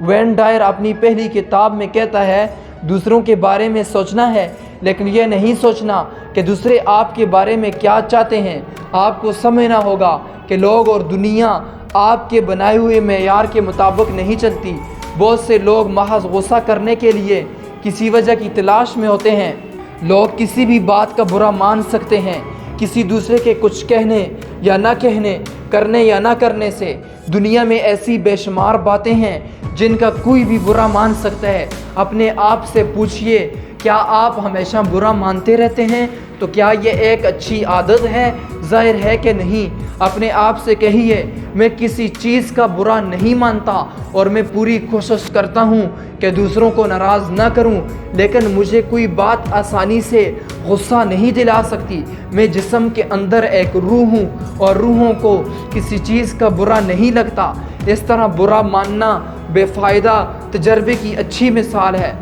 When ڈائر اپنی پہلی کتاب میں کہتا ہے دوسروں کے بارے میں سوچنا ہے لیکن یہ نہیں سوچنا کہ دوسرے آپ کے بارے میں کیا چاہتے ہیں۔ آپ کو سمجھنا ہوگا کہ لوگ اور دنیا آپ کے بنائے ہوئے معیار کے مطابق نہیں چلتی۔ بہت سے لوگ محض غصہ کرنے کے لیے کسی وجہ کی تلاش میں ہوتے ہیں۔ لوگ کسی بھی بات کا برا مان سکتے ہیں کسی دوسرے کے کچھ کہنے یا نہ کہنے، کرنے یا نہ کرنے سے۔ دنیا میں ایسی بے شمار باتیں ہیں جن کا کوئی بھی برا مان سکتا ہے۔ اپنے آپ سے پوچھئے، کیا آپ ہمیشہ برا مانتے رہتے ہیں؟ تو کیا یہ ایک اچھی عادت ہے؟ ظاہر ہے کہ نہیں۔ اپنے آپ سے کہیے، میں کسی چیز کا برا نہیں مانتا اور میں پوری کوشش کرتا ہوں کہ دوسروں کو ناراض نہ کروں، لیکن مجھے کوئی بات آسانی سے غصہ نہیں دلا سکتی۔ میں جسم کے اندر ایک روح ہوں اور روحوں کو کسی چیز کا برا نہیں لگتا۔ اس طرح برا ماننا بے فائدہ تجربے کی اچھی مثال ہے۔